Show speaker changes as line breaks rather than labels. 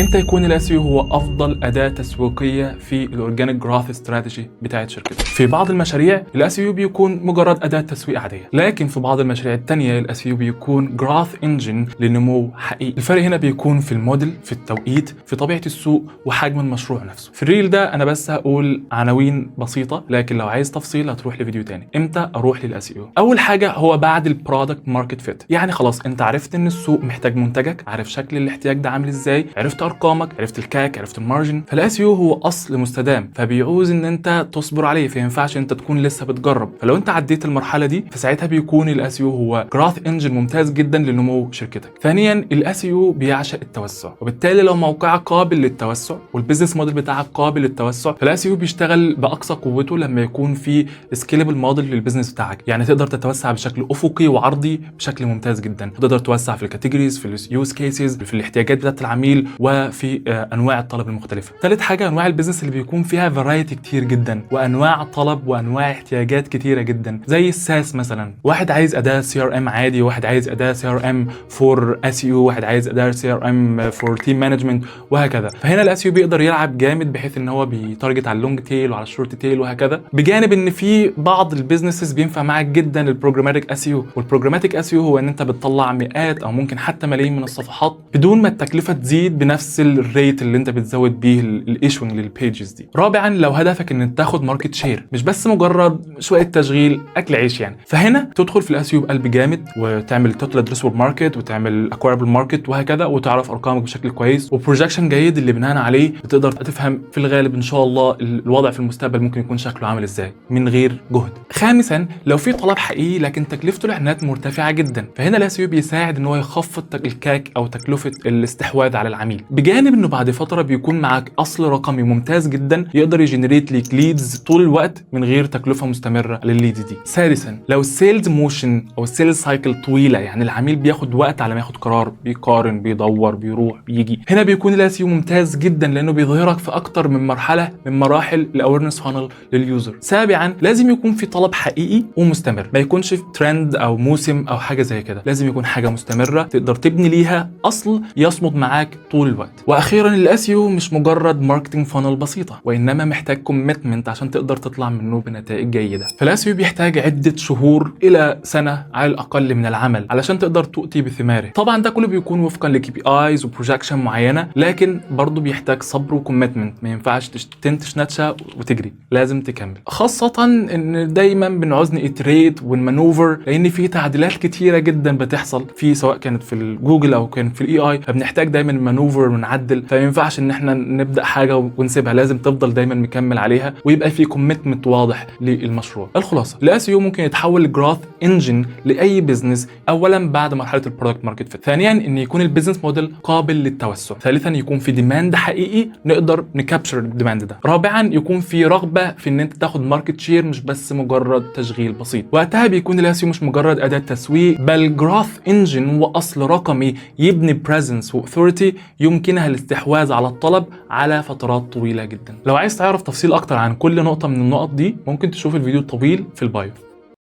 امتى يكون الاس يو هو افضل اداه تسويقيه في الاورجانيك جروث استراتيجي بتاعت شركتك؟ في بعض المشاريع الاس يو بيكون مجرد اداه تسويق عاديه، لكن في بعض المشاريع الثانيه الاس يو بيكون جروث انجن لنمو حقيقي. الفرق هنا بيكون في الموديل، في التوقيت، في طبيعه السوق، وحجم المشروع نفسه. في الريل ده انا بس هقول عناوين بسيطه، لكن لو عايز تفصيل هتروح لفيديو تاني. امتى اروح للاس يو؟ اول حاجه هو بعد البرودكت ماركت فيت، يعني خلاص انت عرفت ان السوق محتاج منتجك، عارف شكل الاحتياج ده عامل ازاي، عرفت ارقامك، عرفت الكاك، عرفت المارجن. فالاس يو هو اصل مستدام، فبيعوز ان انت تصبر عليه، فينفعش انت تكون لسه بتجرب. فلو انت عديت المرحله دي فساعتها بيكون الاس يو هو جراث انجن ممتاز جدا لنمو شركتك. ثانيا الاس يو بيعشق التوسع، وبالتالي لو موقعك قابل للتوسع والبيزنس موديل بتاعك قابل للتوسع، فالاس يو بيشتغل باقصى قوته لما يكون في سكيلبل موديل للبيزنس بتاعك، يعني تقدر تتوسع بشكل افقي وعرضي بشكل ممتاز جدا، تقدر توسع في الكاتيجوريز، في اليوز كيسز، في الاحتياجات بتاعت العميل، وفي انواع الطلب المختلفه. ثالث حاجه انواع البيزنس اللي بيكون فيها فرايتي كتير جدا، وانواع طلب وانواع احتياجات كتيره جدا، زي الساس مثلا. واحد عايز اداه سي ار ام عادي، واحد عايز اداه سي ار ام فور اس يو، واحد عايز اداه سي ار ام فور تيم مانجمنت، وهكذا. فهنا الاس يو بيقدر يلعب جامد بحيث ان هو بيتارجت على اللونج تيل وعلى الشورت تيل وهكذا، بجانب ان في بعض البيزنسز بينفع معاك جدا البروجراماتيك اس يو. والبروجراماتيك اس يو هو ان انت بتطلع مئات او ممكن حتى ملايين من الصفحات بدون ما التكلفه تزيد بنفس الريت اللي انت بتزود بيه الايشوينج للبيجز دي. رابعا لو هدفك ان تاخد ماركت شير، مش بس مجرد شويه تشغيل اكل عيش يعني، فهنا تدخل في الاس يو بقلب جامد وتعمل توتال ادريسبل ماركت وتعمل اكويربل ماركت وهكذا، وتعرف ارقامك بشكل كويس وبروجكشن جيد اللي بناء عليه بتقدر تفهم في الغالب ان شاء الله الوضع في المستقبل ممكن يكون شكله عامل ازاي من غير جهد. خامسا لو في طلب حقيقي لكن تكلفته الاعلانات مرتفعه جدا، فهنا الاس يو بيساعد ان هو يخفض الكاك او تكلفه الاستحواذ على العميل، بجانب انه بعد فتره بيكون معاك اصل رقمي ممتاز جدا يقدر يجنريت ليك ليدز طول الوقت من غير تكلفه مستمره للليدز دي. سادسا لو السيلز موشن او السيلز سايكل طويله، يعني العميل بياخد وقت على ما ياخد قرار، بيقارن، بيدور، بيروح، بيجي، هنا بيكون الاس يو ممتاز جدا لانه بيظهرك في اكتر من مرحله من مراحل الاويرنس فانل لليوزر. سابعا لازم يكون في طلب حقيقي ومستمر، ما يكونش في ترند او موسم او حاجه زي كده، لازم يكون حاجه مستمره تقدر تبني ليها اصل يصمد معاك طول الوقت. واخيرا الاس يو مش مجرد ماركتنج فانل بسيطه، وانما محتاج كوميتمنت عشان تقدر تطلع منه بنتائج جيده. فالاس يو بيحتاج عده شهور الى سنه على الاقل من العمل علشان تقدر تؤتي بثماره. طبعا ده كله بيكون وفقا لكي بي ايز وبروجكشن معينه، لكن برضه بيحتاج صبر وكوميتمنت، ما ينفعش تنتش نتشه وتجري، لازم تكمل. خاصه ان دايما بنعوز نيتريت ونمانوفر، لان في تعديلات كتيره جدا بتحصل في سواء كانت في الجوجل او كانت في الاي اي، فبنحتاج دايما مانوفر ونعدل، فما ينفعش ان احنا نبدا حاجه ونسيبها، لازم تفضل دايما مكمل عليها ويبقى في كوميتمنت واضح للمشروع. الخلاصه الاس يو ممكن يتحول لجراث انجن لاي بزنس، اولا بعد مرحله البرودكت ماركت فيت، ثانيا ان يكون البيزنس موديل قابل للتوسع، ثالثا يكون في ديماند حقيقي نقدر نكابتشر الديماند ده، رابعا يكون في رغبه في ان انت تاخد ماركت شير مش بس مجرد تشغيل بسيط. وقتها بيكون الاس يو مش مجرد اداه تسويق، بل جراث انجن واصل رقمي يبني بريزنس واثوريتي يمكنها الاستحواذ على الطلب على فترات طويله جدا. لو عايز تعرف تفصيل اكتر عن كل نقطه من النقط دي ممكن تشوف الفيديو الطويل في البايو.